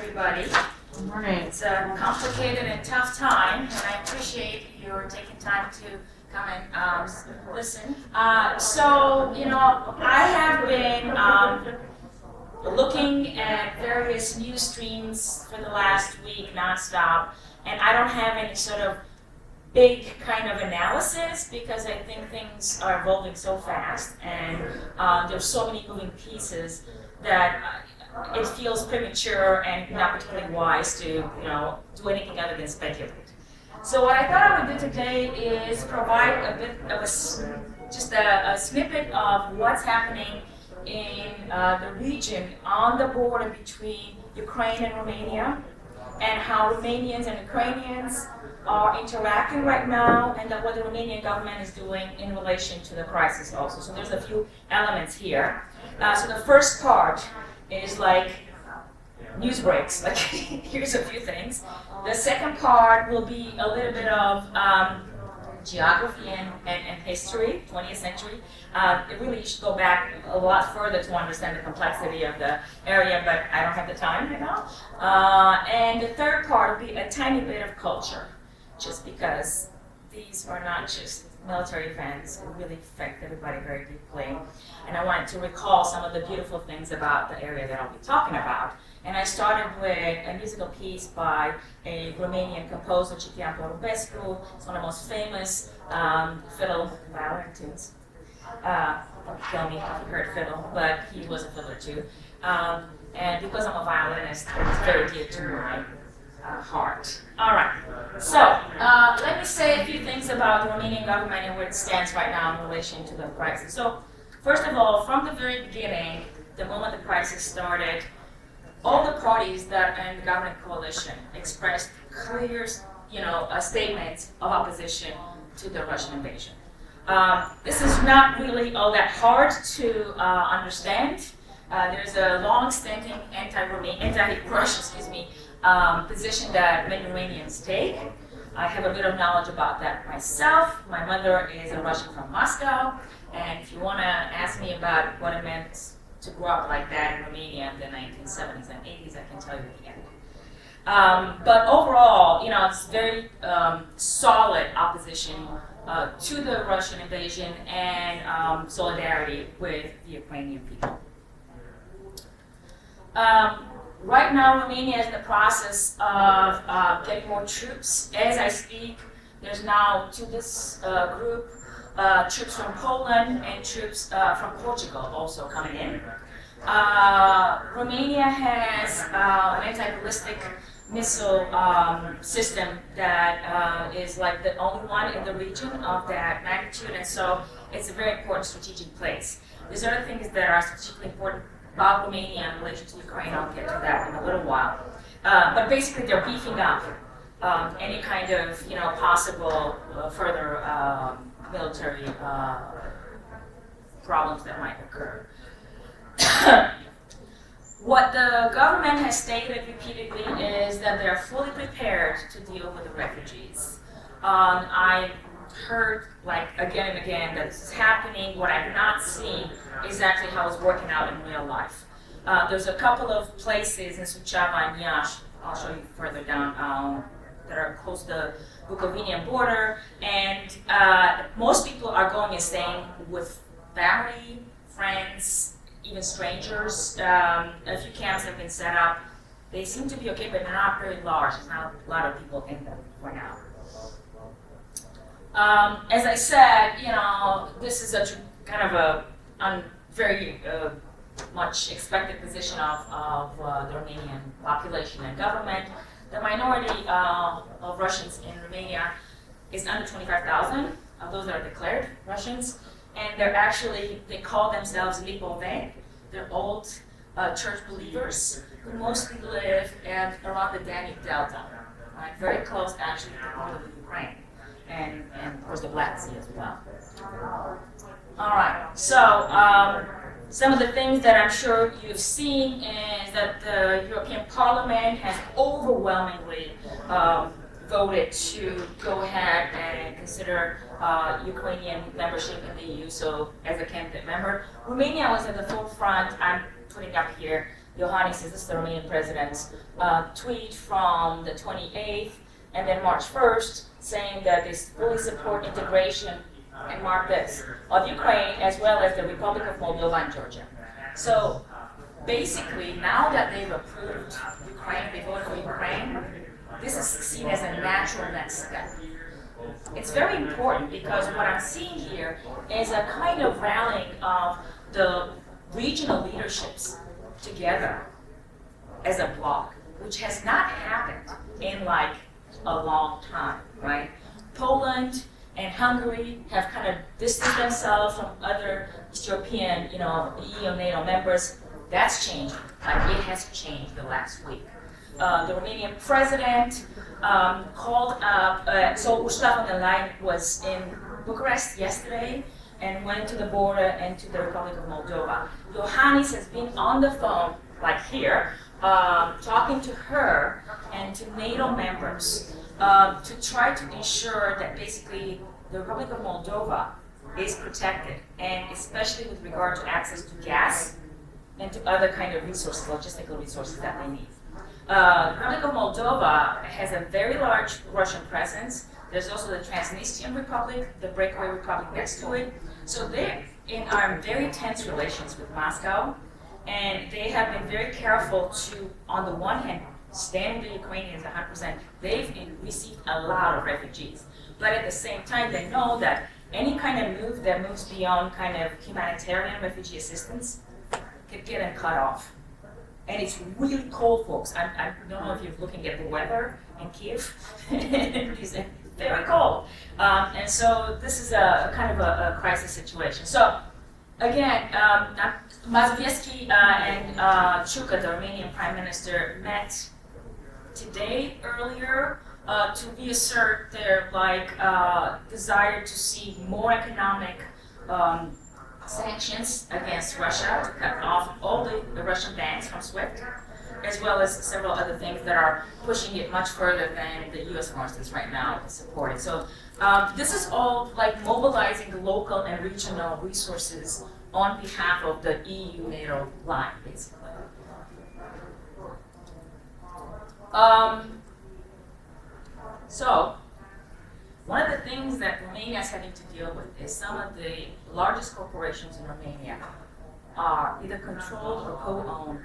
everybody. Good morning. It's a complicated and tough time, and I appreciate your taking time to come and listen. I have been looking at various news streams for the last week nonstop, and I don't have any sort of big kind of analysis because I think things are evolving so fast, and there's so many moving pieces that it feels premature and not particularly wise to, do anything other than speculate. So what I thought I would do today is provide a bit of a snippet of what's happening in the region on the border between Ukraine and Romania, and how Romanians and Ukrainians are interacting right now, and what the Romanian government is doing in relation to the crisis also. So there's a few elements here. So the first part is like news breaks, like here's a few things. The second part will be a little bit of geography and history, 20th century. It really should go back a lot further to understand the complexity of the area, but I don't have the time right now. And the third part will be a tiny bit of culture, just because these are not just military events, it really affect everybody very deeply. And I wanted to recall some of the beautiful things about the area that I'll be talking about. And I started with a musical piece by a Romanian composer, Ciprian Porumbescu. It's one of the most famous fiddle violin tunes. Don't kill me if you heard fiddle, but he was a fiddler too. And because I'm a violinist, it's very dear to my heart. All right. So let me say a few things about the Romanian government and where it stands right now in relation to the crisis. So first of all, from the very beginning, the moment the crisis started, all the parties that are in the government coalition expressed clear, statements of opposition to the Russian invasion. This is not really all that hard to understand. There's a long-standing anti-Russian, position that many Romanians take. I have a bit of knowledge about that myself. My mother is a Russian from Moscow, and if you want to ask me about what it meant to grow up like that in Romania in the 1970s and 80s, I can tell you again. But overall, it's very solid opposition to the Russian invasion and solidarity with the Ukrainian people. Right now, Romania is in the process of getting more troops. As I speak, there's now to this group troops from Poland and troops from Portugal also coming in. Romania has an anti-ballistic missile system that is like the only one in the region of that magnitude, and so it's a very important strategic place. There's other things that are strategically important about Romania in relation to Ukraine. I'll get to that in a little while. But basically, they're beefing up any kind of possible further military problems that might occur. What the government has stated repeatedly is that they're fully prepared to deal with the refugees. I heard again and again that this is happening. What I've not seen is actually how it's working out in real life. There's a couple of places in Suceava and Iași, I'll show you further down, that are close to the Bucur border, and most people are going and staying with family, friends, even strangers. A few camps have been set up. They seem to be okay, but they're not very large. There's not a lot of people in them for now. As I said, this is a kind of a very much expected position of the Romanian population and government. The minority of Russians in Romania is under 25,000 of those that are declared Russians, and they call themselves Lipoveni. They're old church believers who mostly live around the Danube Delta, right? Very close actually to the border with Ukraine. And of course the Black Sea as well. All right, so some of the things that I'm sure you've seen is that the European Parliament has overwhelmingly voted to go ahead and consider Ukrainian membership in the EU, so as a candidate member. Romania was at the forefront. I'm putting up here Iohannis, this is the Romanian president's tweet from the 28th, and then March 1st, saying that they fully support integration, and mark this, of Ukraine as well as the Republic of Moldova and Georgia. So basically, now that they've approved Ukraine, they voted for Ukraine, this is seen as a natural next step. It's very important because what I'm seeing here is a kind of rallying of the regional leaderships together as a bloc, which has not happened in like a long time, right? Poland and Hungary have kind of distanced themselves from other East European, EU, NATO members. That's changing. Like it has changed the last week. The Romanian president called up, so Ursula von der Leyen was in Bucharest yesterday and went to the border and to the Republic of Moldova. Iohannis has been on the phone, like here, talking to her and to NATO members to try to ensure that basically the Republic of Moldova is protected, and especially with regard to access to gas and to other kind of resources, logistical resources that they need. The Republic of Moldova has a very large Russian presence. There's also the Transnistrian Republic, the breakaway republic next to it. So they're in very tense relations with Moscow, and they have been very careful to, on the one hand, stand with the Ukrainians 100%. They've received a lot of refugees. But at the same time, they know that any kind of move that moves beyond kind of humanitarian refugee assistance could get them cut off. And it's really cold, folks. I don't know if you're looking at the weather in Kiev. It's very cold. And so this is a kind of a crisis situation. So again, Mazowiecki and Chuka, the Romanian Prime Minister, met today earlier to reassert their desire to see more economic sanctions against Russia, to cut off all the Russian banks from SWIFT, as well as several other things that are pushing it much further than the U.S., for instance, right now is supporting. So this is all like mobilizing local and regional resources on behalf of the EU-NATO line, basically. So, one of the things that Romania is having to deal with is some of the largest corporations in Romania are either controlled or co-owned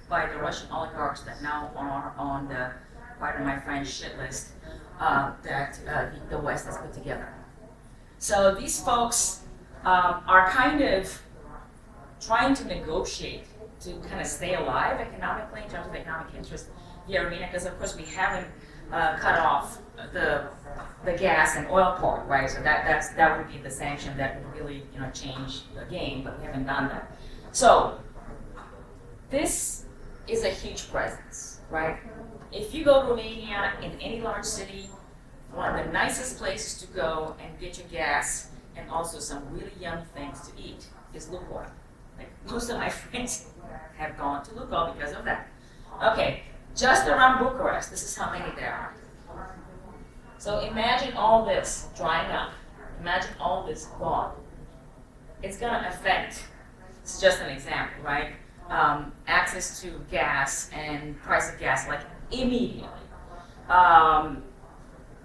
by the Russian oligarchs that now are on the, pardon my French, shit list that the West has put together. So these folks are kind of trying to negotiate to kind of stay alive economically in terms of economic interest via Romania, because of course we haven't cut off the gas and oil part, right? So that would be the sanction that would really change the game, but we haven't done that. So this is a huge presence, right? If you go to Romania in any large city, one of the nicest places to go and get your gas and also some really yummy things to eat is Lukoil. Like most of my friends have gone to Lukoil because of that. Okay, just around Bucharest, this is how many there are. So imagine all this drying up. Imagine all this gone. It's going to affect, it's just an example, right? Access to gas and price of gas, like immediately.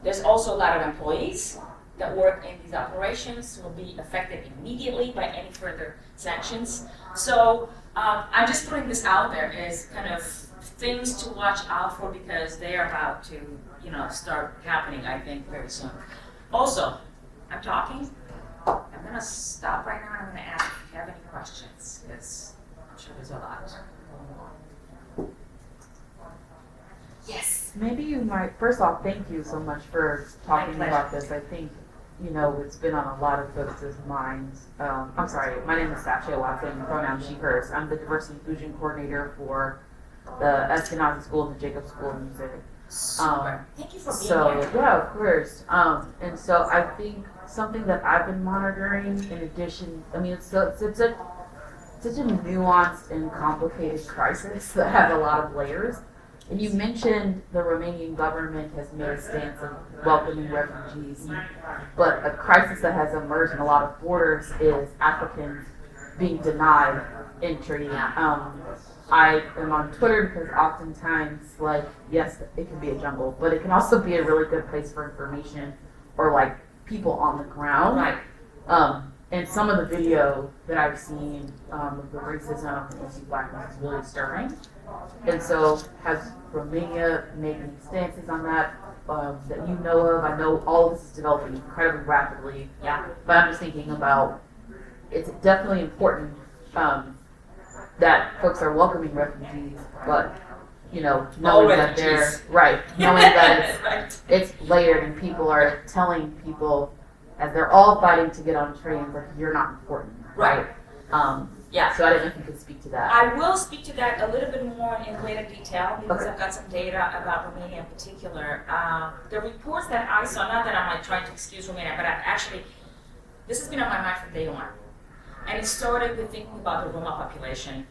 There's also a lot of employees that work in these operations who will be affected immediately by any further sanctions. So I'm just putting this out there as kind of things to watch out for because they are about to, start happening, I think, very soon. Also, I'm talking. I'm going to stop right now and I'm going to ask if you have any questions because I'm sure there's a lot going on. Yes. Maybe you might, first off, thank you so much for talking about this. I think, it's been on a lot of folks' minds. I'm sorry, my name is Sasha Watson, pronoun she, hers. I'm the diversity inclusion coordinator for the Eskenazi School and the Jacob School of Music. Super. Thank you for being here. Yeah, of course. And so I think something that I've been monitoring in addition, it's such a nuanced and complicated crisis that has a lot of layers. And you mentioned the Romanian government has made a stance of welcoming refugees, but a crisis that has emerged in a lot of borders is Africans being denied entry I am on Twitter because oftentimes, like, yes, it can be a jungle, but it can also be a really good place for information or like people on the ground. Right. And some of the video that I've seen of the racism and anti-blackness is really stirring. And so, has Romania made any stances on that that you know of? I know all of this is developing incredibly rapidly. Yeah. But I'm just thinking about it's definitely important that folks are welcoming refugees, but knowing that they're right, knowing that Right. it's layered and people are telling people as they're all fighting to get on trains, like you're not important, right? Yeah. So I don't know if you could speak to that. I will speak to that a little bit more in greater detail because Okay. I've got some data about Romania in particular. The reports that I saw, not that I'm like trying to excuse Romania, but this has been on my mind from day one. And it started with thinking about the Roma population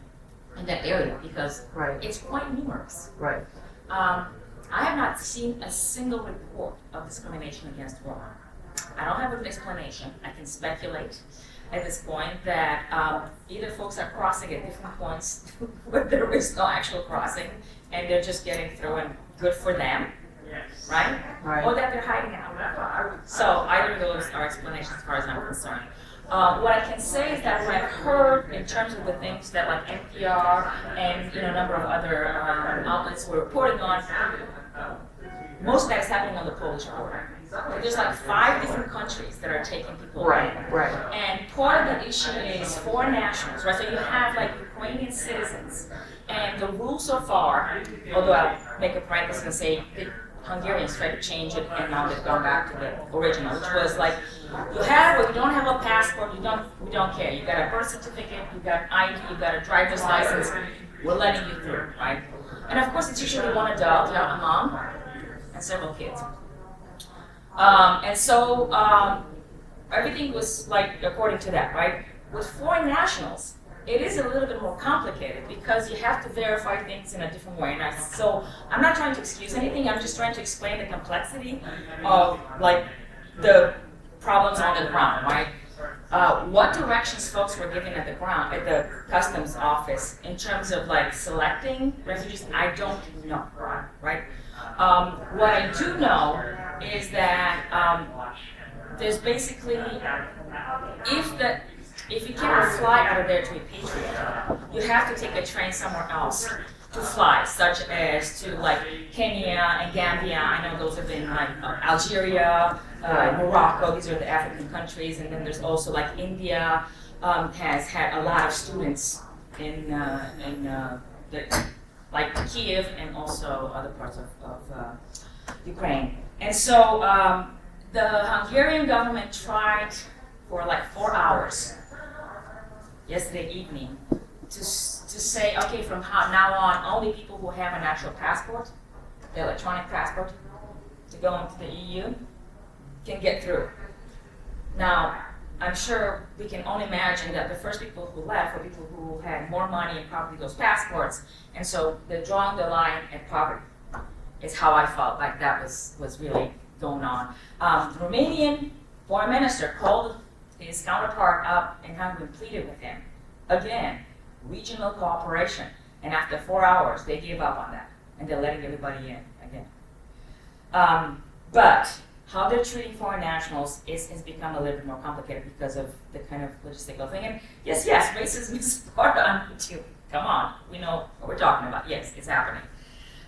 in that area because Right. it's quite numerous. Right. I have not seen a single report of discrimination against Roma. I don't have an explanation. I can speculate at this point that either folks are crossing at different points where there is no actual crossing and they're just getting through and good for them, right? Right. Or that they're hiding out. So either of those are explanations as far as I'm concerned. What I can say is that what I've heard in terms of the things that like NPR and a number of other outlets were reporting on, most of that is happening on the Polish border. There's like 5 different countries that are taking people Right. in. Right. And part of the issue is foreign nationals, right? So you have like Ukrainian citizens, and the rule so far, although I'll make a parenthesis and say the Hungarians tried to change it, and now they've gone back to the original, which was like you have or you don't have a passport, we don't care. You got a birth certificate, you got ID, you got a driver's license, we're letting you through, right? And of course, it's usually one adult, a mom, and several kids. And so everything was like according to that, right? With foreign nationals, it is a little bit more complicated because you have to verify things in a different way. So I'm not trying to excuse anything. I'm just trying to explain the complexity of like the problems on the ground, right? What directions folks were given at the customs office in terms of like selecting refugees, I don't know, right? What I do know is that there's basically, if you cannot fly out of there to repatriate, you have to take a train somewhere else to fly, such as to like Kenya and Gambia. I know those have been like Algeria, Morocco. These are the African countries, and then there's also like India has had a lot of students in like Kiev and also other parts of Ukraine. And so the Hungarian government tried for like 4 hours yesterday evening to say, okay, from now on, only people who have an actual passport, the electronic passport, to go into the EU can get through. Now, I'm sure we can only imagine that the first people who left were people who had more money and probably those passports, and so they're drawing the line at poverty, is how I felt like that was really going on. The Romanian foreign minister called his counterpart up in Hungary and pleaded with him. Again, regional cooperation, and after 4 hours, they gave up on that, and they're letting everybody in again. But how they're treating foreign nationals has become a little bit more complicated because of the kind of logistical thing. And yes, racism is part of it. Come on, we know what we're talking about. Yes, it's happening.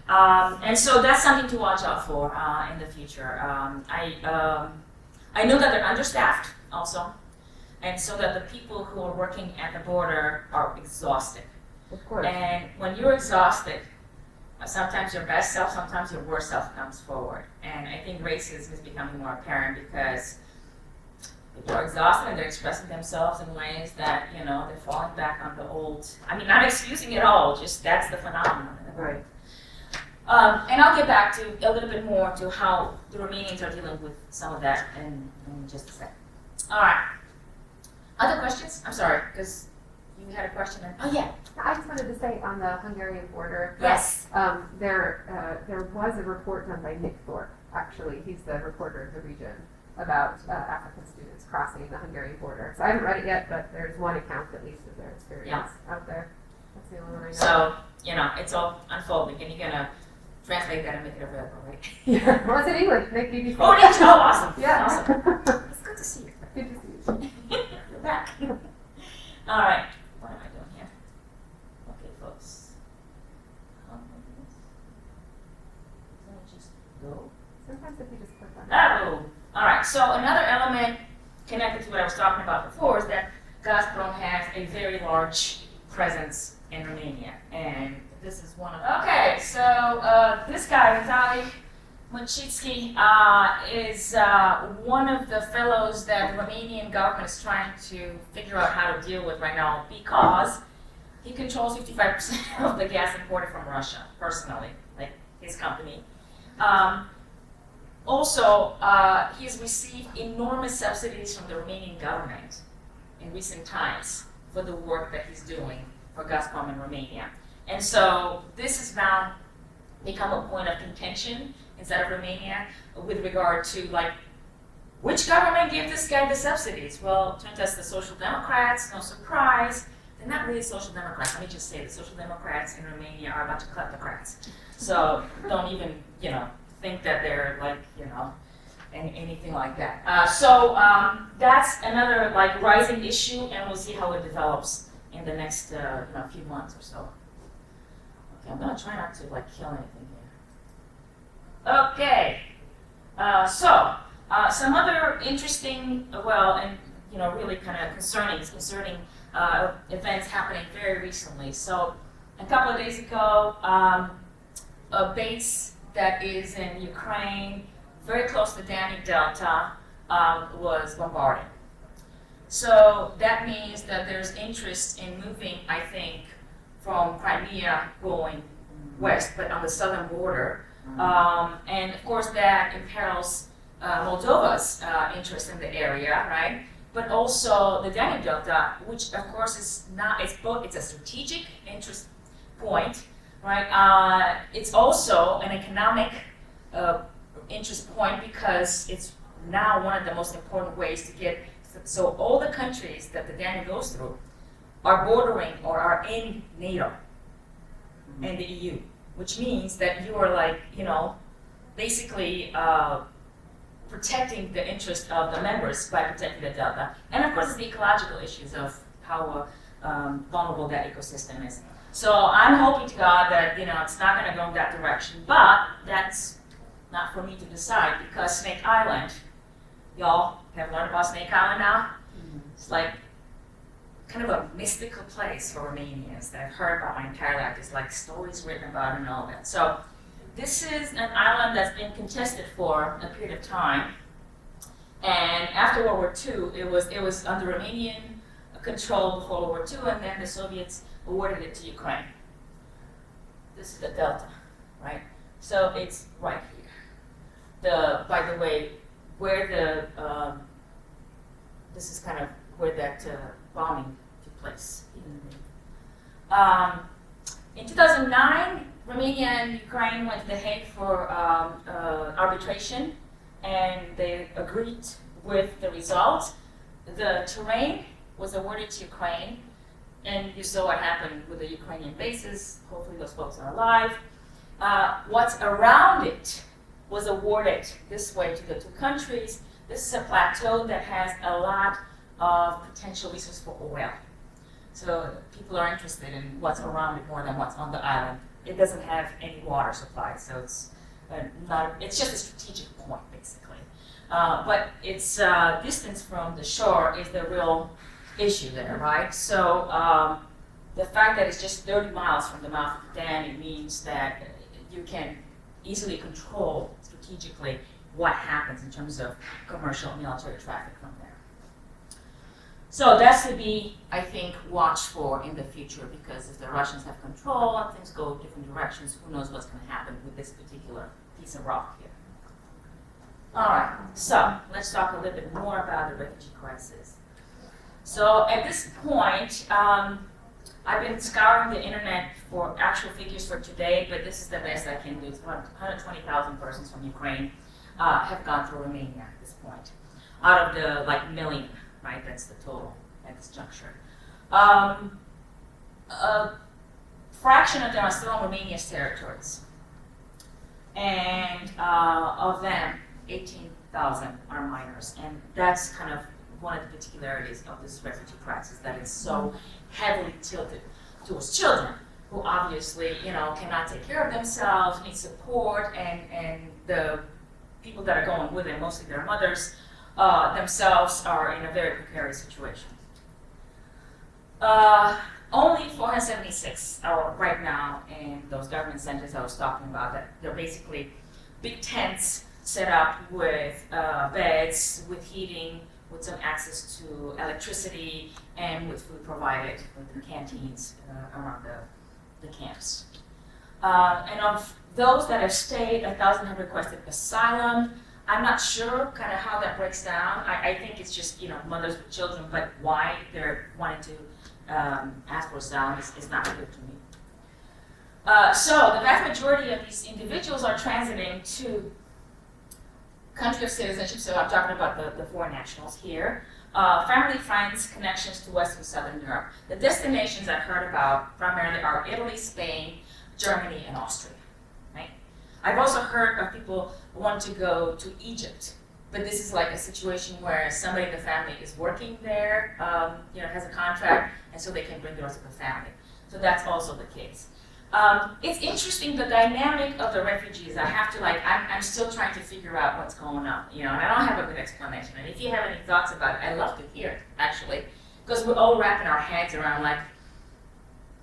And so that's something to watch out for in the future. I know that they're understaffed also, and so that the people who are working at the border are exhausted. Of course. And when you're exhausted, sometimes your best self, sometimes your worst self comes forward. And I think racism is becoming more apparent because people are exhausted and they're expressing themselves in ways that, they're falling back on the old, not excusing it all, just that's the phenomenon. Right. And I'll get back to a little bit more to how the Romanians are dealing with some of that in just a second. All right. Other questions? I'm sorry, because you had a question. Oh, yeah. I just wanted to say on the Hungarian border. Yes. There was a report done by Nick Thorpe. Actually, he's the reporter of the region about African students crossing the Hungarian border. So I haven't read it yet, but there's one account at least of their experience out there. That's the only one I know. So, it's all unfolding, and you're gonna translate that and make it available, right? Yeah. Well, it's in English. Make BBC. Oh, it is? Oh, awesome. Yeah. Awesome. It's good to see you. Good to see you. You're back. All right. What am I doing here? Okay, folks. Can I just go? Sometimes if you just click on it. Oh, all right. So another element connected to what I was talking about before is that Gazprom has a very large presence in Romania, and this is one of. Okay, so this guy, Vitaly Munchitsky, is one of the fellows that the Romanian government is trying to figure out how to deal with right now because he controls 55% of the gas imported from Russia personally, like his company. Also, he has received enormous subsidies from the Romanian government in recent times for the work that he's doing for Gazprom in Romania. And so this has now become a point of contention inside of Romania with regard to, like, which government gave this guy the subsidies? Well, it turns out the Social Democrats, no surprise. They're not really Social Democrats. Let me just say the Social Democrats in Romania are a bunch of kleptocrats. So don't even, think that they're like, anything like that. So that's another like rising issue, and we'll see how it develops in the next few months or so. Okay, I'm gonna try not to like kill anything here. Okay, so some other interesting, and really kind of concerning events happening very recently. So a couple of days ago, a base that is in Ukraine, very close to Danube Delta, was bombarded. So that means that there's interest in moving, I think, from Crimea going west, but on the southern border. And of course that imperils Moldova's interest in the area, right? But also the Danube Delta, which of course is not, it's a strategic interest point, right? It's also an economic interest point because it's now one of the most important ways to get, so all the countries that the Danube goes through are bordering or are in NATO and the EU, which means that you are like, basically protecting the interest of the members by protecting the Delta. And of course, it's the ecological issues of how vulnerable that ecosystem is. So I'm hoping to God that, it's not going to go in that direction, but that's not for me to decide because Snake Island, y'all have learned about Snake Island now? It's like kind of a mystical place for Romanians that I've heard about my entire life. There's like stories written about it and all that. So this is an island that's been contested for a period of time. And after World War II, it was under Romanian control before World War II, and then the Soviets awarded it to Ukraine. This is the Delta, right? So it's right here. By the way, where this is kind of where that bombing took place. In 2009, Romania and Ukraine went to The Hague for arbitration, and they agreed with the result. The terrain was awarded to Ukraine, and you saw what happened with the Ukrainian bases. Hopefully those folks are alive. What's around it was awarded this way to the two countries. This is a plateau that has a lot of potential resource for oil. So people are interested in what's around it more than what's on the island. It doesn't have any water supply, so it's it's just a strategic point, basically. But its distance from the shore is the real issue there, right? So the fact that it's just 30 miles from the mouth of the Danube means that you can easily control strategically what happens in terms of commercial and military traffic from there. So that's to be, I think, watched for in the future, because if the Russians have control and things go different directions, who knows what's going to happen with this particular piece of rock here. All right, so let's talk a little bit more about the refugee crisis. So at this point, I've been scouring the internet for actual figures for today, but this is the best I can do. It's about 120,000 persons from Ukraine have gone through Romania at this point, out of the million, right? That's the total at this juncture. fraction of them are still on Romania's territories. And of them, 18,000 are minors. And that's kind of one of the particularities of this refugee crisis, that it's so heavily tilted towards children who obviously, cannot take care of themselves, need support, and the people that are going with them, mostly their mothers, themselves are in a very precarious situation. Only 476 are right now in those government centers I was talking about. That they're basically big tents set up with beds, with heating, with some access to electricity, and with food provided with the canteens around the camps. And of those that have stayed, 1,000 have requested asylum. I'm not sure kind of how that breaks down. I think it's just mothers with children, but why they're wanting to ask for asylum is not clear to me. So the vast majority of these individuals are transiting to country of citizenship, so I'm talking about the foreign nationals here, family, friends, connections to Western and Southern Europe. The destinations I've heard about primarily are Italy, Spain, Germany, and Austria, right? I've also heard of people want to go to Egypt, but this is like a situation where somebody in the family is working there, has a contract, and so they can bring the rest of the family. So that's also the case. It's interesting, the dynamic of the refugees. I have to I'm still trying to figure out what's going on, and I don't have a good explanation. And if you have any thoughts about it, I'd love to hear it, actually, because we're all wrapping our heads around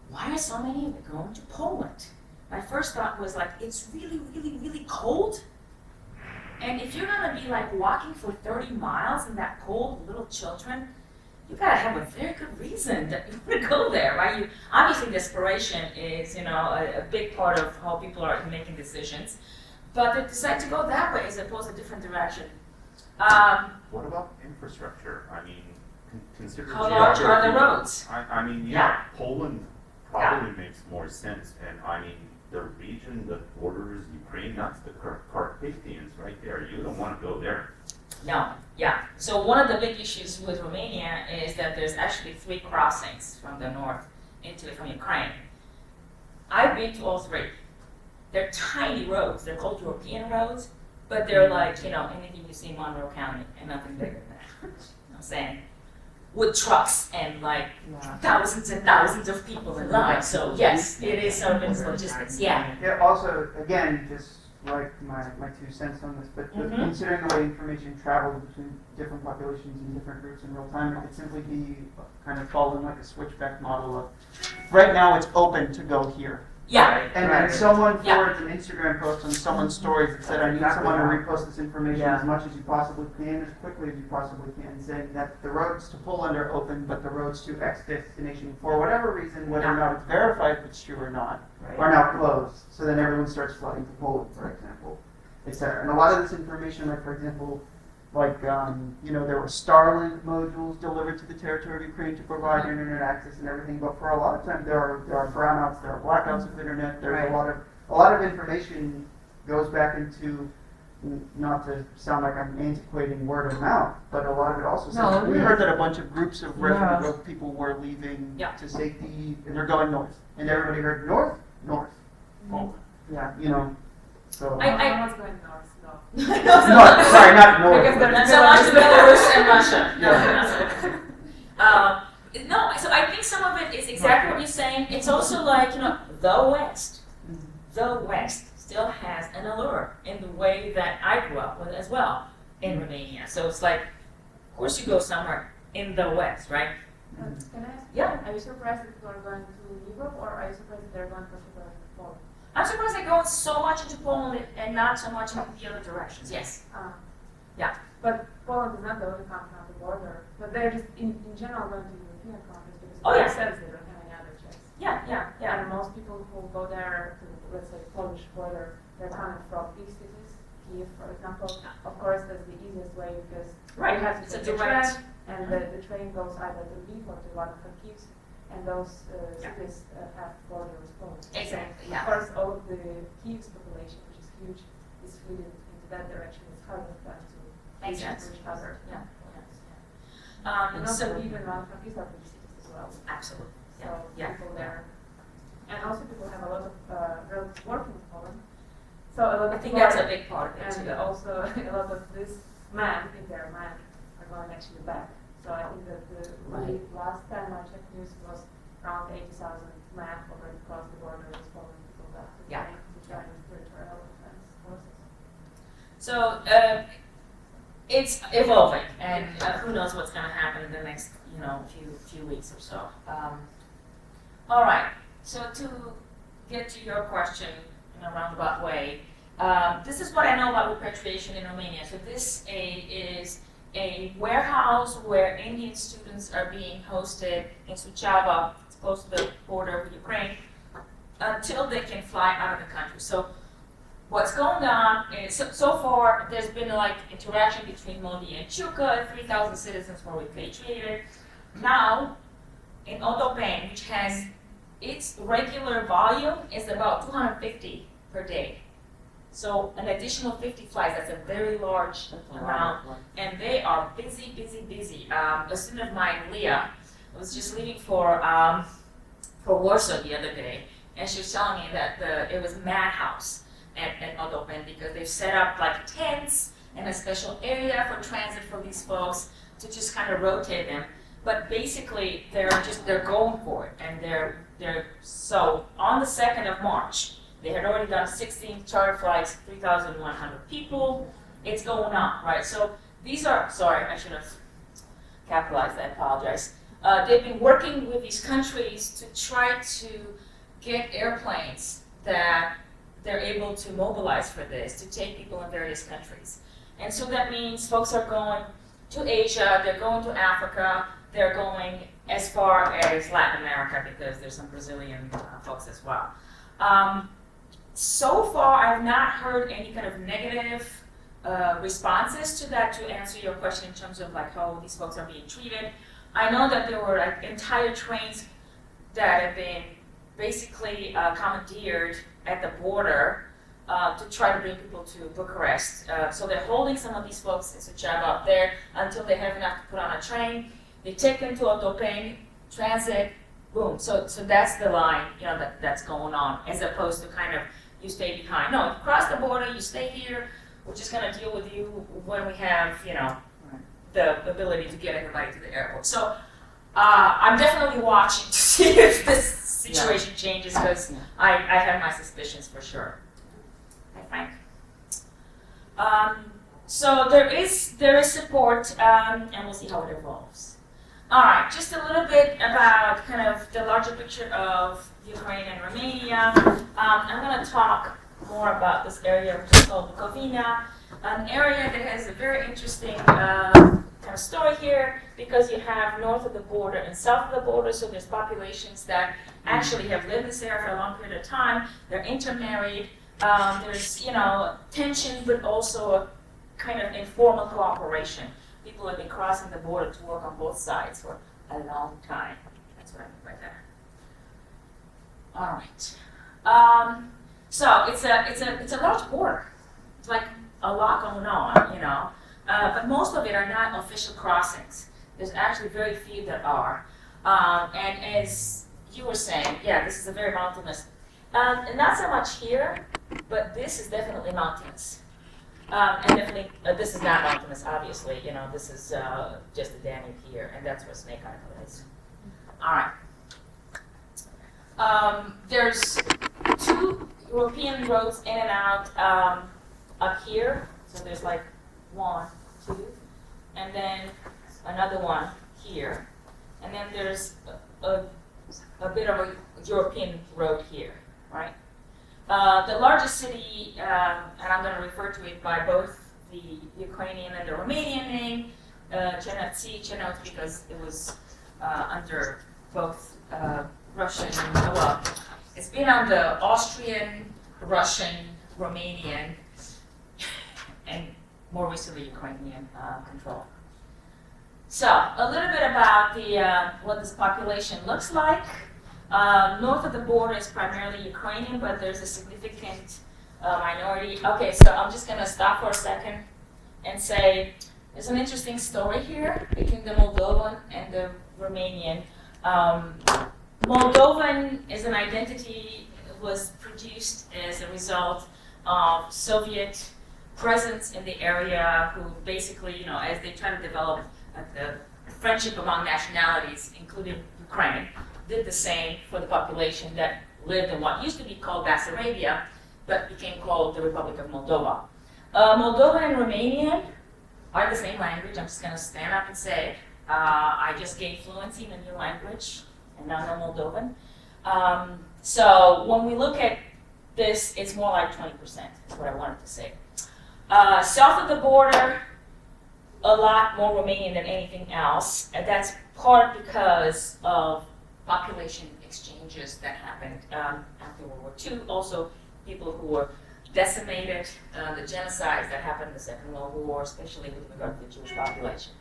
why are so many of them going to Poland? My first thought was it's really, really, really cold. And if you're gonna be walking for 30 miles in that cold, little children, you gotta have a very good reason that you want to go there, right? Obviously, desperation is, a big part of how people are making decisions. But they decide to go that way as opposed to a different direction. What about infrastructure? I mean, consider How large are the roads? I mean, Yeah. Poland probably makes more sense, and I mean, the region that borders Ukraine, that's the Carpathians right there. You don't want to go there. No, yeah. So one of the big issues with Romania is that there's actually 3 crossings from the north from Ukraine. I've been to all 3. They're tiny roads. They're called European roads, but they're anything you see in Monroe County and nothing bigger than that. You know what I'm saying? With trucks and thousands and thousands of people in line. So yes, it is some of its logistics. Yeah. Yeah, also, again, just like my 2 cents on this, but considering the way information travels between different populations and different groups in real time, it could simply be kind of following a switchback model of, right now it's open to go here. Yeah. And then someone forwards an Instagram post on someone's stories that said, I need someone to repost this information as much as you possibly can, as quickly as you possibly can, saying that the roads to Poland are open, but the roads to X destination, for whatever reason, whether or not it's verified if it's true or not, are now closed. So then everyone starts flooding to Poland, for example, etc. And a lot of this information, for example, there were Starlink modules delivered to the territory of Ukraine to provide internet access and everything. But for a lot of time, there are brownouts, there are blackouts of internet. There's a lot of information goes back into, not to sound like I'm antiquating word of mouth, but a lot of it also says we heard that a bunch of groups of refugee people were leaving to safety and they're going north, and everybody heard north. Poland. Yeah. So. I was going north. No, sorry, not north. Because they're Not so much Belarus and Russia. Yeah. No, so I think some of it is exactly what you're saying. It's also the West. The West still has an allure in the way that I grew up with as well in Romania. So it's of course you go somewhere in the West, right? Can I ask? Yeah. Are you surprised that people are going to Europe, or are you surprised that they're going particularly to Poland? I'm surprised they're going so much into Poland and not so much in the other directions. Yes. But Poland is not the only country on the border. But they're just in general going to European countries because Oh, yeah. it says they don't have any other choice. Yeah. And most people who go there to, let's say, Polish border, they're coming from big cities, Kiev, for example. Of course, that's the easiest way because Right. you have to It's a take the direct. train, and the train goes either to Lviv or to one of the Kiev, and those cities have border with Poland. Exactly. Of Yeah. course, all of the Kiev's population, which is huge, is fleeing into that direction. It's harder for them to Makes reach sense. each other. Yeah. And also even one from Eastern cities as well. Absolutely. So people there. and also people have a lot of relatives working in Poland. So a lot I of think that's a foreign- big part of it and too. also a lot of these men, if they're men, are going actually back. So I think that the last time I checked news was around 80,000 men already crossed the border with Poland to go back to Yeah. Ukraine to join the territorial defense forces. So it's evolving, and who knows what's going to happen in the next, few weeks or so. All right. So to get to your question in a roundabout way, this is what I know about repatriation in Romania. So this is a warehouse where Indian students are being hosted in Suceava, it's close to the border with Ukraine, until they can fly out of the country. So what's going on is, so far, there's been like interaction between Modi and Chuka, 3,000 citizens were repatriated. Now, in Moldova, which has its regular volume is about 250 per day. So an additional 50 flights, that's a very large amount. And they are busy, busy, busy. A student of mine, Leah, was just leaving for Warsaw the other day, and she was telling me that it was madhouse at Moldovan because they've set up like tents and a special area for transit for these folks to just kind of rotate them. But basically, they're going for it, and so on the 2nd of March, they had already done 16 charter flights, 3,100 people. It's going on, right? So these are, sorry, I should have capitalized, I apologize. They've been working with these countries to try to get airplanes that they're able to mobilize for this, to take people in various countries. And so that means folks are going to Asia, they're going to Africa, they're going as far as Latin America because there's some Brazilian folks as well. So far, I've not heard any kind of negative responses to that, to answer your question in terms of like how these folks are being treated. I know that there were like entire trains that have been basically commandeered at the border to try to bring people to Bucharest. So they're holding some of these folks in Suceava up there until they have enough to put on a train. They take them to Otopeni, transit, boom. So that's the line, that's going on, as opposed to kind of you stay behind. No, you cross the border, you stay here. We're just going to deal with you when we have, the ability to get everybody to the airport. So I'm definitely watching to see if this situation changes because I have my suspicions for sure. Hi, Frank. So there is support, and we'll see how it evolves. All right, just a little bit about kind of the larger picture of Ukraine and Romania. I'm going to talk more about this area which is called Kovina, an area that has a very interesting kind of story here because you have north of the border and south of the border, so there's populations that actually have lived in this area for a long period of time. They're intermarried. There's, tension, but also a kind of informal cooperation. People have been crossing the border to work on both sides for a long time. That's what I mean by that. All right. So it's a large border. It's like a lot going on, but most of it are not official crossings. There's actually very few that are. And as you were saying, this is a very mountainous. And not so much here, but this is definitely mountainous. And definitely, this is not mountainous, obviously. This is just the Danube here, and that's where Snake Island is. All right. There's 2 European roads in and out up here. So there's like 1, 2, and then another one here. And then there's a bit of a European road here, right? The largest city, and I'm going to refer to it by both the Ukrainian and the Romanian name, Chernovtsi, because it was under both Russian, it's been under Austrian, Russian, Romanian, and more recently Ukrainian control. So, a little bit about what this population looks like. North of the border is primarily Ukrainian, but there's a significant minority. Okay, so I'm just going to stop for a second and say there's an interesting story here between the Moldovan and the Romanian. Moldovan as an identity was produced as a result of Soviet presence in the area, who basically, as they try to develop the friendship among nationalities, including Ukraine, did the same for the population that lived in what used to be called Bessarabia, but became called the Republic of Moldova. Moldovan and Romanian are the same language. I'm just going to stand up and say it. I just gained fluency in a new language, and now know Moldovan. So when we look at this, it's more like 20%, is what I wanted to say. South of the border, a lot more Romanian than anything else, and that's part because of population exchanges that happened after World War II. Also, people who were decimated, the genocides that happened in the Second World War, especially with regard to the Jewish population.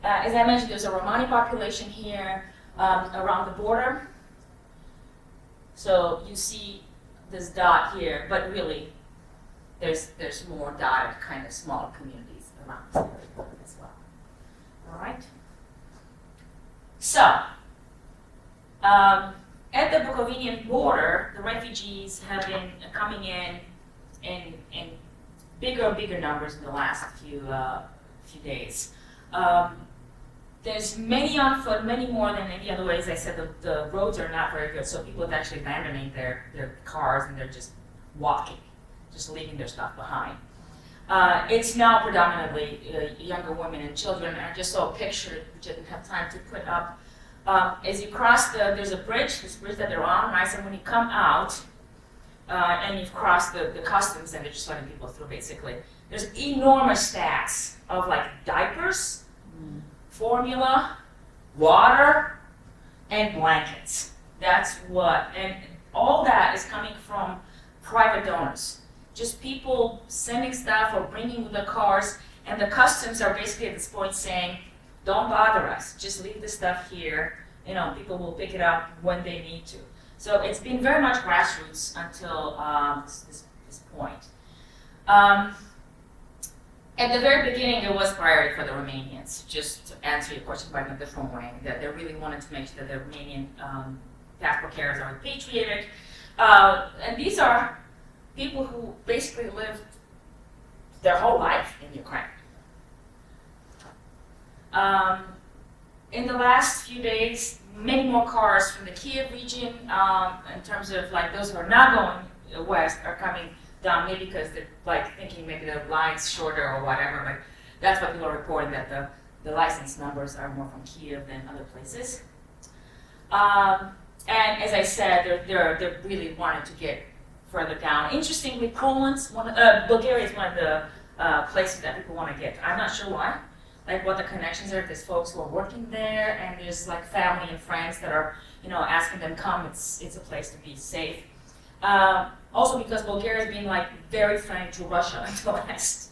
As I mentioned, there's a Romani population here around the border. So you see this dot here, but really there's more dotted kind of smaller communities around this area as well. All right. So at the Bucovinian border, the refugees have been coming in bigger and bigger numbers in the last few days. There's many on foot, many more than any other way. As I said, the roads are not very good, so people are actually abandoning their cars and they're just walking, just leaving their stuff behind. It's now predominantly younger women and children. I just saw a picture, which I didn't have time to put up. As you cross there's a bridge, this bridge that they're on, right? So when you come out and you've crossed the customs, and they're just letting people through, basically. There's enormous stacks of like diapers, formula, water, and blankets. That's what, and all that is coming from private donors. Just people sending stuff or bringing with the cars, and the customs are basically at this point saying, don't bother us, just leave the stuff here. People will pick it up when they need to. So it's been very much grassroots until this point. At the very beginning, it was priority for the Romanians, just to answer your question by a different way, that they really wanted to make sure that the Romanian passport carriers are repatriated. And these are people who basically lived their whole life in Ukraine. In the last few days, many more cars from the Kiev region, in terms of like those who are not going west, are coming down, maybe because they're like thinking maybe the line's shorter or whatever, but that's what people are reporting, that the license numbers are more from Kiev than other places. And as I said, they're really wanting to get further down. Interestingly, Bulgaria is one of the places that people want to get. I'm not sure why, like what the connections are. There's folks who are working there, and there's like family and friends that are, asking them come. It's a place to be safe. Also because Bulgaria has been like very friendly to Russia in the last,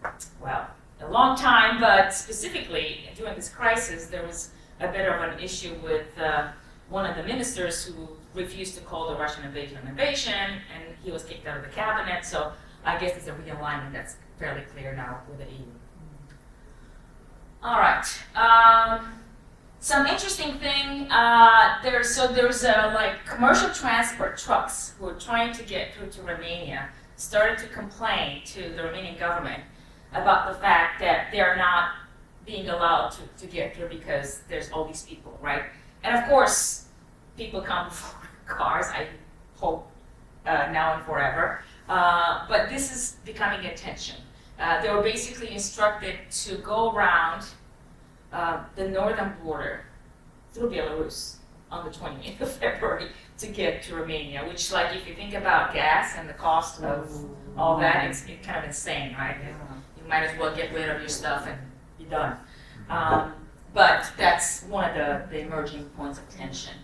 a long time, but specifically during this crisis, there was a bit of an issue with one of the ministers who refused to call the Russian invasion an invasion, and he was kicked out of the cabinet. So I guess there's a realignment that's fairly clear now with the EU. All right. Some interesting thing, there's like commercial transport trucks who are trying to get through to Romania started to complain to the Romanian government about the fact that they're not being allowed to get through because there's all these people, right? And of course, people come before cars, I hope now and forever. But this is becoming a tension. They were basically instructed to go around the northern border through Belarus on the 28th of February to get to Romania, which, like, if you think about gas and the cost of all that, it's kind of insane, right? You might as well get rid of your stuff and be done. But that's one of the emerging points of tension.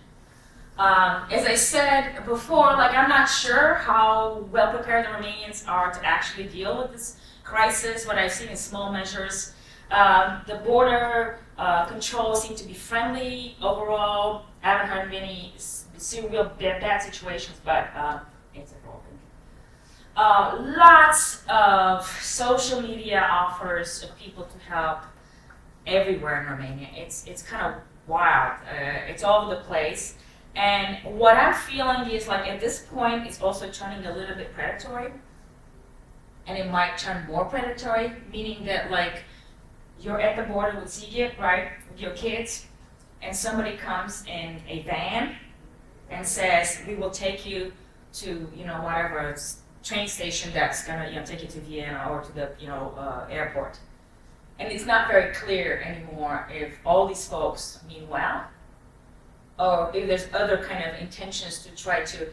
As I said before, like, I'm not sure how well prepared the Romanians are to actually deal with this crisis. What I've seen is small measures. The border controls seem to be friendly overall. I haven't heard of any real bad situations, but it's evolving. Lots of social media offers of people to help everywhere in Romania. It's kind of wild. It's all over the place. And what I'm feeling is like at this point, it's also turning a little bit predatory. And it might turn more predatory, meaning that like you're at the border with Sigit, right, with your kids, and somebody comes in a van and says, we will take you to, whatever train station that's gonna, take you to Vienna or to the, airport. And it's not very clear anymore if all these folks mean well, or if there's other kind of intentions to try to,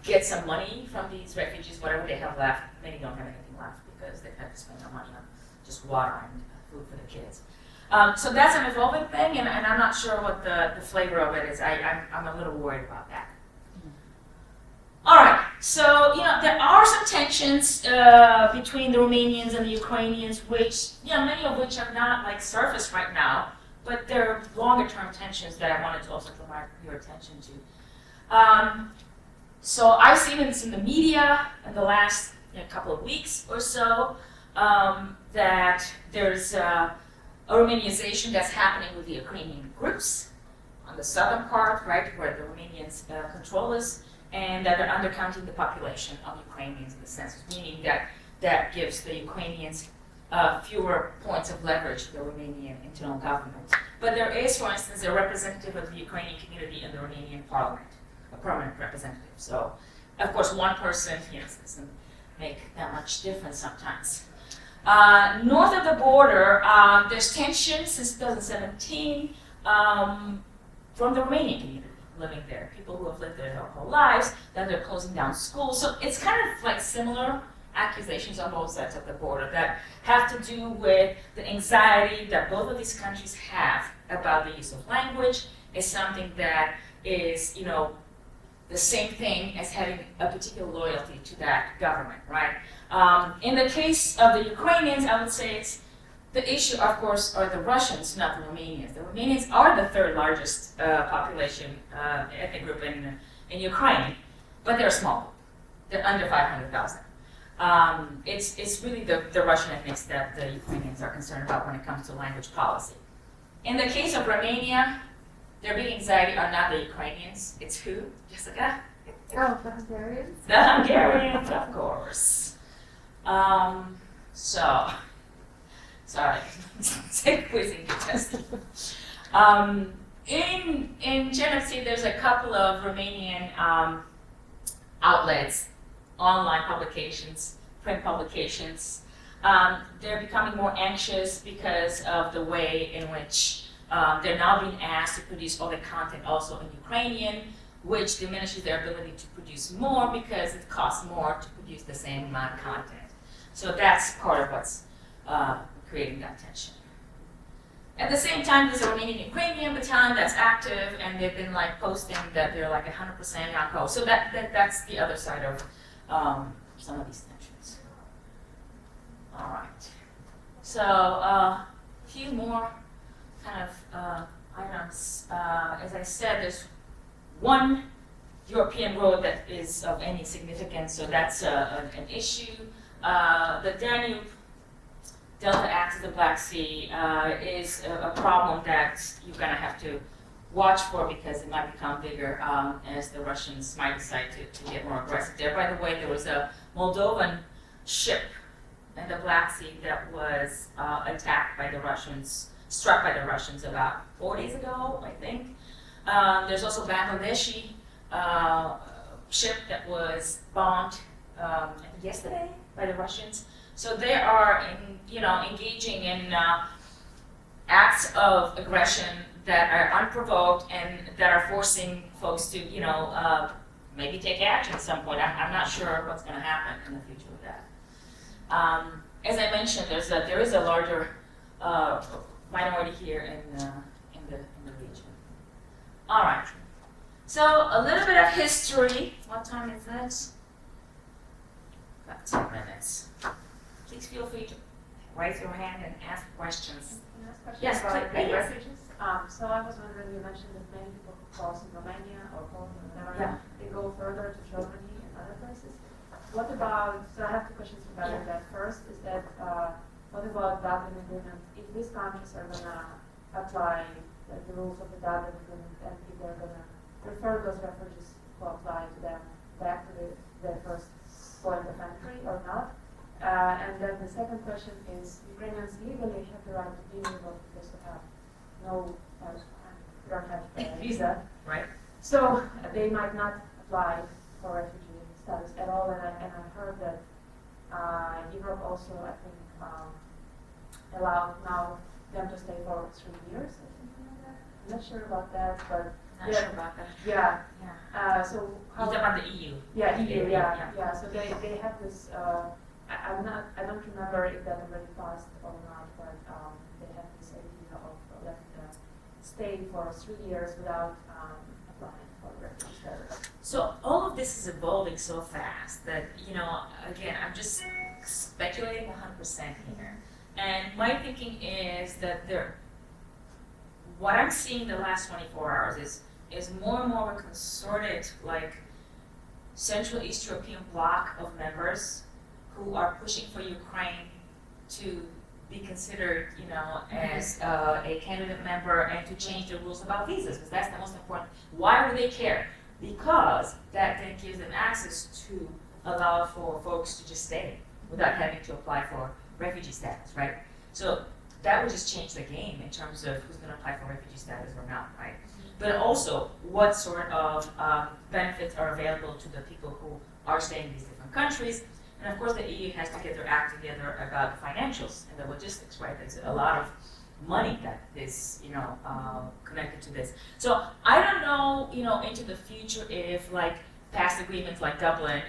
get some money from these refugees, whatever they have left. Many don't have anything left because they've had to spend their money on just water and food for the kids. So that's an evolving thing, and I'm not sure what the flavor of it is. I'm a little worried about that. All right, so there are some tensions between the Romanians and the Ukrainians, which many of which are not like surface right now, but they're longer term tensions that I wanted to also draw your attention to. So I've seen this in the media in the last couple of weeks or so, that there's a Romanization that's happening with the Ukrainian groups on the southern part, right, where the Romanians control is, and that they're undercounting the population of Ukrainians in the census, meaning that that gives the Ukrainians fewer points of leverage to the Romanian internal government. But there is, for instance, a representative of the Ukrainian community in the Romanian parliament, a permanent representative. So, of course, one person, doesn't make that much difference sometimes. North of the border, there's tension since 2017 from the Romanian community living there. People who have lived there their whole lives, then they're closing down schools. So it's kind of like similar accusations on both sides of the border that have to do with the anxiety that both of these countries have about the use of language. Is something that is, the same thing as having a particular loyalty to that government, right? In the case of the Ukrainians, I would say it's the issue, of course, are the Russians, not the Romanians. The Romanians are the third largest population ethnic group in Ukraine, but they're small. They're under 500,000. It's really the Russian ethnics that the Ukrainians are concerned about when it comes to language policy. In the case of Romania, their big anxiety are not the Ukrainians. It's who, Jessica? Oh, the Hungarians? The Hungarians, of course. Sorry, quizzing the test. In Genesee, there's a couple of Romanian outlets, online publications, print publications. They're becoming more anxious because of the way in which they're now being asked to produce all the content also in Ukrainian, which diminishes their ability to produce more because it costs more to produce the same amount of content. So that's part of what's creating that tension. At the same time, there's a Romanian Ukrainian battalion that's active, and they've been like posting that they're like 100% on code. So that's the other side of some of these tensions. All right. So a few more kind of items. As I said, there's one European road that is of any significance, so that's an issue. The Danube Delta axis, the Black Sea, is a problem that you're going to have to watch for because it might become bigger as the Russians might decide to get more aggressive there. By the way, there was a Moldovan ship in the Black Sea that was attacked by the Russians, struck by the Russians about 4 days ago, I think. There's also a Bangladeshi ship that was bombed yesterday by the Russians. So they are, engaging in acts of aggression that are unprovoked and that are forcing folks to, maybe take action at some point. I'm not sure what's going to happen in the future with that. As I mentioned, there is a larger minority here in the region. All right. So a little bit of history. What time is it? About 10 minutes. Please feel free to raise your hand and ask questions. Can I ask a question Yes, about please. the refugees? So I was wondering, you mentioned that many people who cross in Romania or Poland or whatever, Yeah. they go further to Germany and other places. What about, so I have two questions regarding that. First is that, what about Dublin Agreement? If these countries are going to apply the rules of the Dublin Agreement and if they're going to refer those refugees who apply to them back to their first point of entry or not. And then the second question is, Ukrainians legally have the right to be in Europe because they have no, don't have a visa. Right. So they might not apply for refugee status at all. And I heard that Europe also, I think, allow now them to stay for 3 years or something like that. I'm not sure about that, but Not sure about that. yeah. Yeah. So You how? talk about the EU. Yeah, EU, Yeah. yeah. So they have this. I don't remember if that already passed or not, but they have this idea of letting them stay for 3 years without applying for refugee status. So all of this is evolving so fast that, again, I'm just speculating 100% here. And my thinking is that what I'm seeing the last 24 hours is more and more of a consorted, like, Central East European bloc of members who are pushing for Ukraine to be considered, as a candidate member and to change the rules about visas, because that's the most important. Why would they care? Because that then gives them access to allow for folks to just stay without having to apply for refugee status, right? So that would just change the game in terms of who's going to apply for refugee status or not, right? But also, what sort of benefits are available to the people who are staying in these different countries. And of course, the EU has to get their act together about the financials and the logistics, right? There's a lot of money that is, connected to this. So I don't know, into the future if like past agreements like Dublin,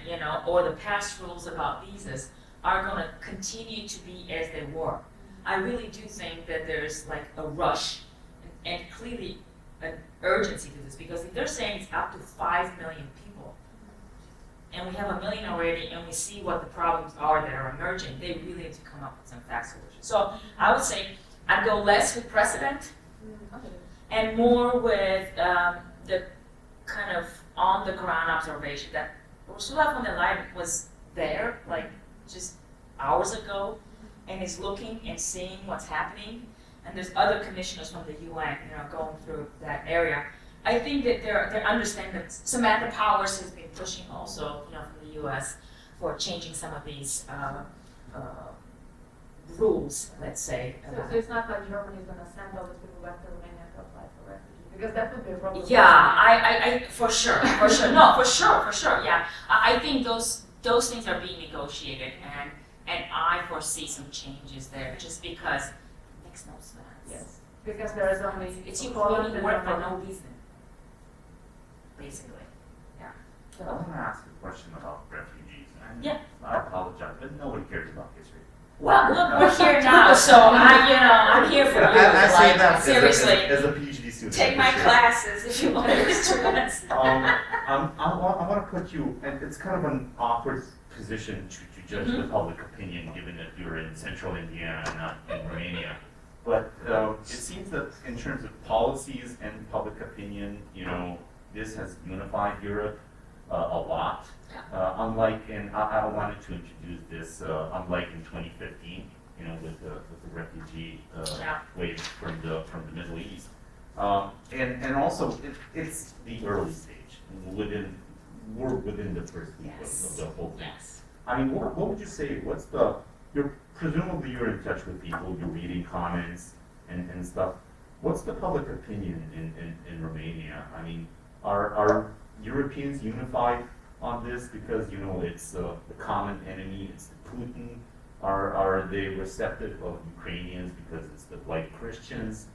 or the past rules about visas are going to continue to be as they were. I really do think that there's like a rush and clearly an urgency to this, because if they're saying it's up to 5 million people, and we have 1 million already, and we see what the problems are that are emerging, they really need to come up with some fast solutions. So I would say I'd go less with precedent and more with the kind of on-the-ground observation that Ursula von der Leyen was there, like just hours ago, and is looking and seeing what's happening. And there's other commissioners from the UN, going through that area. I think that they're understanding that Samantha Powers has been pushing also, from the US for changing some of these rules, let's say. So it's not like Germany is going to send all these people back to Romania to apply for refugee, because that would be a problem. Yeah, I for sure, no, for sure, yeah. I think those things are being negotiated, and I foresee some changes there, just because it makes no sense. Yes, because there is only It's Poland Ukrainian and work for Romania. no reason, basically. I want to ask a question about refugees. And Yeah. I apologize, but nobody cares about history. Well, look, we're here now, so I'm here for you. I say Like, that seriously, as a PhD student. take my for sure. classes if you want instruments. I want to put you, and it's kind of an awkward position to judge the public opinion, given that you're in central Indiana and not in Romania. But it seems that in terms of policies and public opinion, this has unified Europe a lot. Unlike, and I wanted to introduce this, unlike in 2015, with the refugee wave from the Middle East, and also it's the early stage. We're within the first week of the whole thing. Yes. I mean, what would you say? Presumably you're in touch with people, you're reading comments and stuff. What's the public opinion in Romania? I mean, are Europeans unified on this because it's the common enemy, it's the Putin? Are they receptive of Ukrainians because it's the white Christians?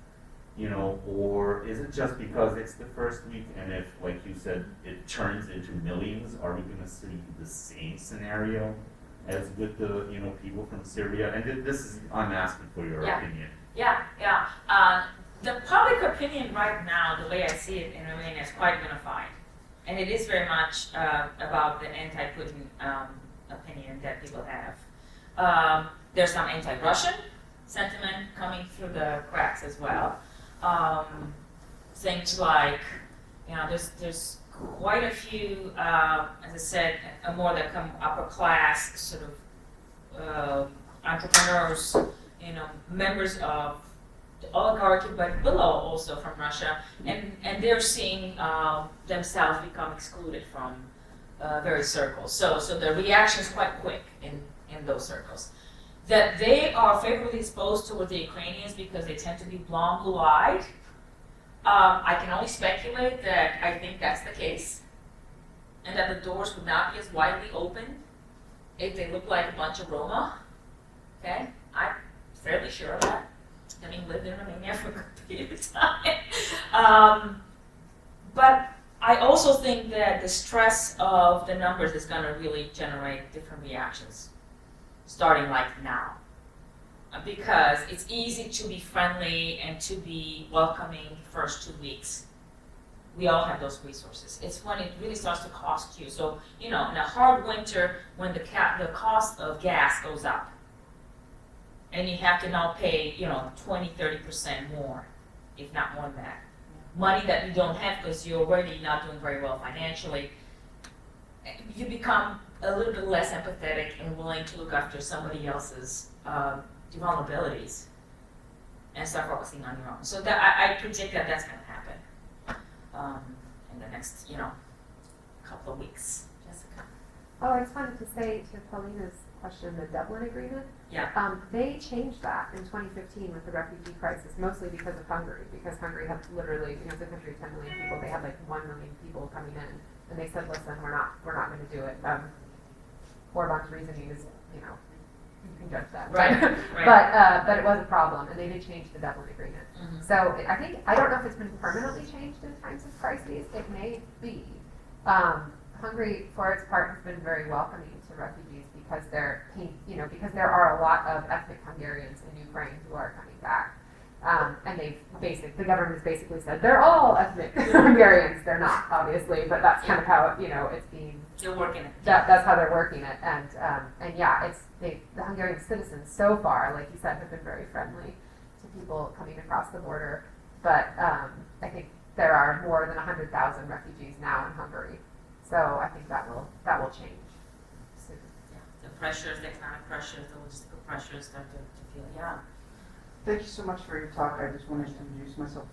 Or is it just because it's the first week, and if, like you said, it turns into millions, are we going to see the same scenario as with the people from Syria? And this is, I'm asking for your opinion. Yeah. The public opinion right now, the way I see it in Romania, is quite unified. And it is very much about the anti-Putin opinion that people have. There's some anti-Russian sentiment coming through the cracks as well. Things like, there's quite a few, as I said, a more that come upper class sort of entrepreneurs, members of the oligarchy, but below also from Russia, and they're seeing themselves become excluded from various circles. So the reaction is quite quick in those circles. That they are favorably exposed toward the Ukrainians because they tend to be blonde, blue-eyed. I can only speculate that I think that's the case, and that the doors would not be as widely open if they look like a bunch of Roma. Okay, I'm fairly sure of that, having lived in Romania for a good period of time. But I also think that the stress of the numbers is going to really generate different reactions, starting like now. Because it's easy to be friendly and to be welcoming the first 2 weeks. We all have those resources. It's when it really starts to cost you. So, in a hard winter, when the cost of gas goes up, and you have to now pay, 20-30% more, if not more than that. Money that you don't have because you're already not doing very well financially, you become a little bit less empathetic and willing to look after somebody else's vulnerabilities and start focusing on your own. So that I predict that that's going to happen in the next, couple of weeks. Jessica. Oh, I just wanted to say to Paulina's question, the Dublin Agreement. Yeah. They changed that in 2015 with the refugee crisis, mostly because of Hungary, because Hungary had literally, it's a country of 10 million people. They had like 1 million people coming in, and they said, listen, we're not going to do it. Orban's reasoning is, you can judge that. Right. Right. But it was a problem, and they did change the Dublin Agreement. Mm-hmm. So I don't know if it's been permanently changed in times of crises. It may be. Hungary, for its part, has been very welcoming to refugees because because there are a lot of ethnic Hungarians in Ukraine who are coming back. And the government has basically said they're all ethnic Hungarians. They're not, obviously, but that's kind of how it's being. They're working it. That's how they're working it, and yeah, the Hungarian citizens so far, like you said, have been very friendly to people coming across the border. But I think there are more than 100,000 refugees now in Hungary, so I think that will change soon. Yeah. The pressures, the economic pressures, the logistical pressures start to feel. Yeah. Thank you so much for your talk. I just wanted to introduce myself.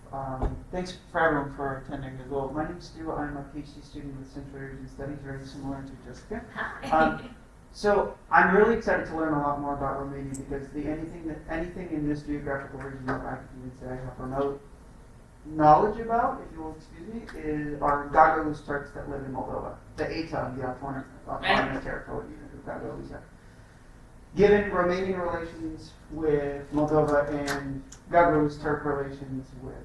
Thanks for everyone for attending as well. My name is Stu. I'm a PhD student with Central Asian Studies, very similar to Jessica. Hi. So I'm really excited to learn a lot more about Romania because anything in this geographical region that I can even say I have remote knowledge about, if you will excuse me, are Gagauz Turks that live in Moldova, the ETA, the autonomous territory unit of Gagauz. Given Romanian relations with Moldova and Gagauz Turk relations with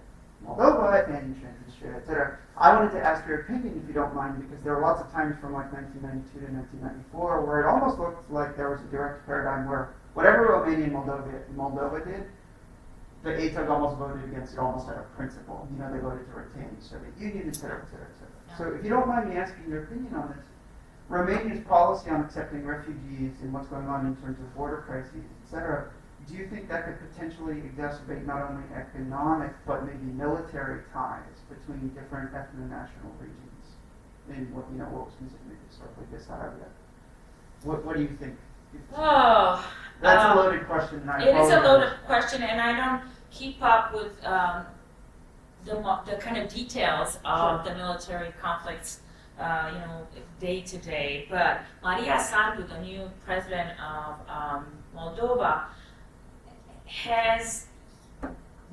Moldova and Transnistria, etc., I wanted to ask your opinion, if you don't mind, because there were lots of times from like 1992 to 1994 where it almost looked like there was a direct paradigm where whatever Romania and Moldova did, the ETA almost voted against it almost out of principle. They voted to retain the Soviet Union, etc., etc., etc. So if you don't mind me asking your opinion on this, Romania's policy on accepting refugees and what's going on in terms of border crises, etc., do you think that could potentially exacerbate not only economic but maybe military ties between different ethno-national regions in what was considered historically Bessarabia? What do you think? Oh. That's a loaded question. And I It is a apologize. loaded question, and I don't keep up with the kind of details of the military conflicts, day to day. But Maria Sandu, the new president of Moldova, has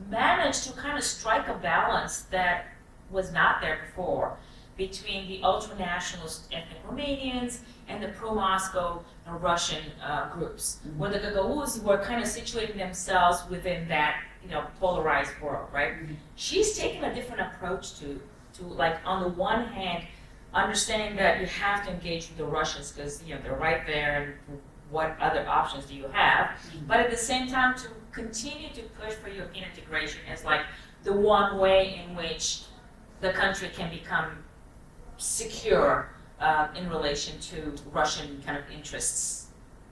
managed to kind of strike a balance that was not there before between the ultra-nationalist ethnic Romanians and the pro-Moscow Russian groups, where the Gagauz were kind of situating themselves within that polarized world, right? She's taken a different approach to like, on the one hand, understanding that you have to engage with the Russians because they're right there, and what other options do you have? But at the same time, to continue to push for European integration as like the one way in which the country can become secure in relation to Russian kind of interests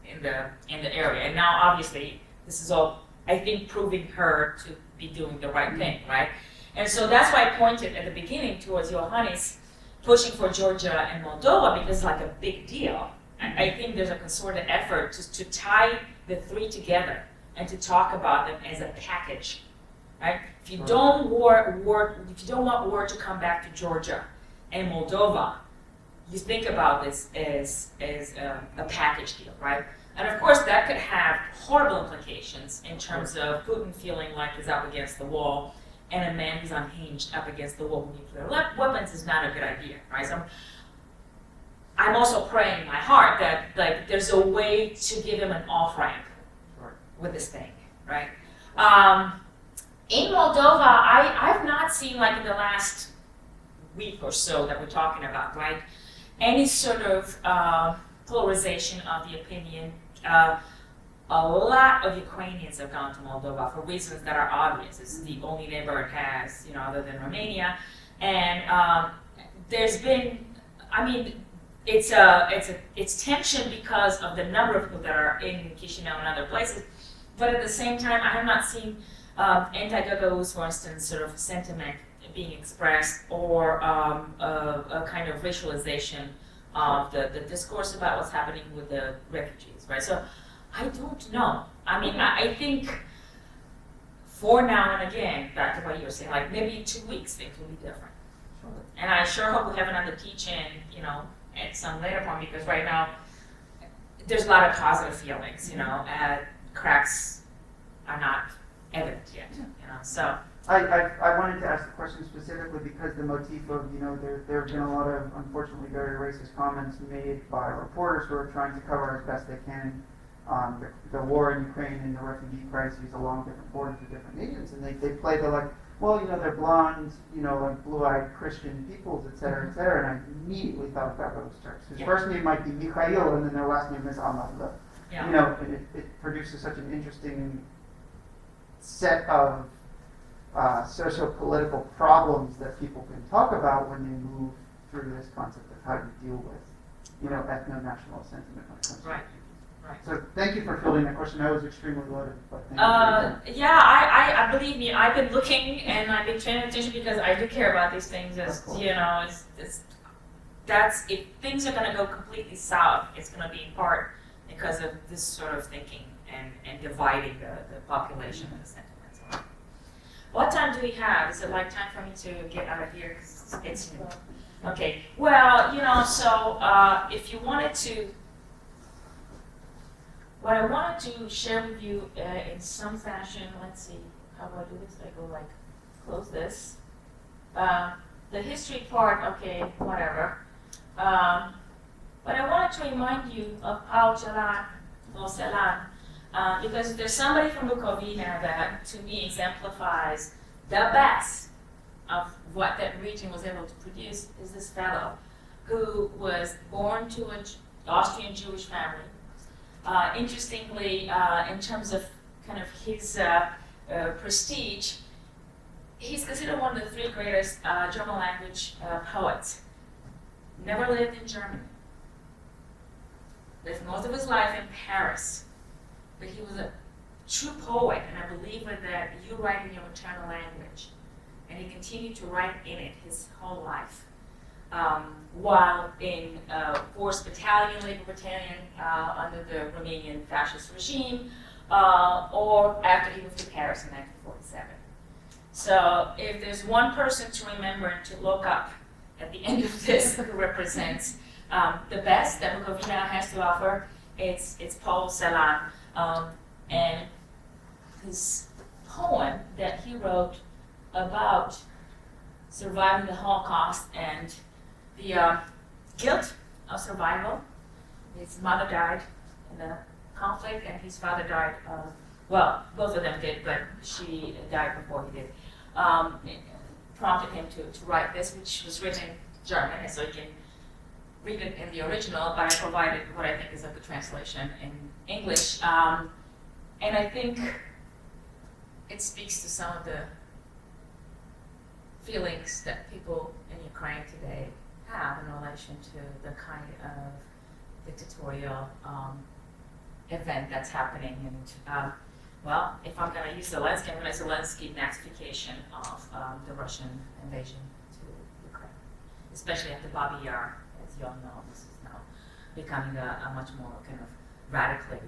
in the area. And now, obviously, this is all, I think, proving her to be doing the right thing, right? And so that's why I pointed at the beginning towards Iohannis pushing for Georgia and Moldova, because it's like a big deal. I think there's a concerted effort to tie the three together and to talk about them as a package. right? If you don't if you don't want war to come back to Georgia and Moldova, you think about this as a package deal, right? And of course, that could have horrible implications in terms of Putin feeling like he's up against the wall, and a man who's unhinged up against the wall with nuclear weapons is not a good idea, right? So I'm also praying in my heart that like there's a way to give him an off ramp with this thing, right? In Moldova, I've not seen, like in the last week or so that we're talking about, right, any sort of polarization of the opinion. A lot of Ukrainians have gone to Moldova for reasons that are obvious. It's the only neighbor it has, other than Romania, and there's been, I mean, it's tension because of the number of people that are in Chisinau and other places, but at the same time, I have not seen anti-Gagauz, for instance, sort of sentiment being expressed, or a kind of racialization of the discourse about what's happening with the refugees, right? So I don't know. I mean, I think for now and again, back to what you were saying, like maybe in 2 weeks things will be different. Sure. And I sure hope we have another teach-in, at some later point, because right now there's a lot of positive feelings, cracks are not evident yet, so. I wanted to ask the question specifically because the motif of, there have been a lot of, unfortunately, very racist comments made by reporters who are trying to cover as best they can the war in Ukraine and the refugee crises along different borders with different nations, and they play the like, well, they're blonde, like blue-eyed Christian peoples, et cetera, and I immediately thought of Gagauz Turks. His first name might be Mikhail, and then their last name is Ahmadlı. Yeah. It produces such an interesting set of socio-political problems that people can talk about when they move through this concept of how you deal with, ethno-national sentiment when it comes to Right. refugees. Right. So thank you for fielding that question. That was extremely loaded, but thank you. Yeah, I believe me, I've been looking and I've been paying attention because I do care about these things. As Of course. That's if things are going to go completely south, it's going to be in part because of this sort of thinking and dividing the population and the sentiments. What time do we have? Is it like time for me to get out of here? 'Cause it's okay. Well, so if you wanted to. What I wanted to share with you in some fashion, let's see, how do I do this? I go like, close this. The history part, okay, whatever. But I wanted to remind you of Paul Celan, because there's somebody from Kovina that to me exemplifies the best of what that region was able to produce, is this fellow who was born to an Austrian Jewish family. Interestingly, in terms of kind of his prestige, he's considered one of the 3 greatest German language poets. Never lived in Germany. Lived most of his life in Paris. But he was a true poet and a believer that you write in your maternal language. And he continued to write in it his whole life. While in forced battalion, labor battalion, under the Romanian fascist regime, or after he moved to Paris in 1947. So if there's one person to remember and to look up at the end of this who represents the best that Kovina has to offer, it's Paul Celan, and his poem that he wrote about surviving the Holocaust and the guilt of survival. His mother died in the conflict, and his father died. Both of them did, but she died before he did. It prompted him to write this, which was written in German, and so you can read it in the original, but I provided what I think is a good translation in English. And I think it speaks to some of the feelings that people in Ukraine today have in relation to the kind of dictatorial event that's happening. And if I'm going to use Zelensky, I'm going to Zelensky Nazification of the Russian invasion to Ukraine, especially after Babi Yar, as you all know. This is now becoming a much more kind of radically,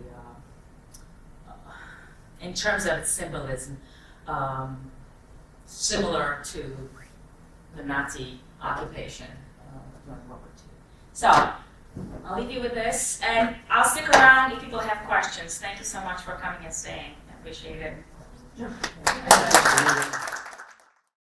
in terms of its symbolism, similar to the Nazi occupation during World War II. So, I'll leave you with this, and I'll stick around if people have questions. Thank you so much for coming and staying. I appreciate it.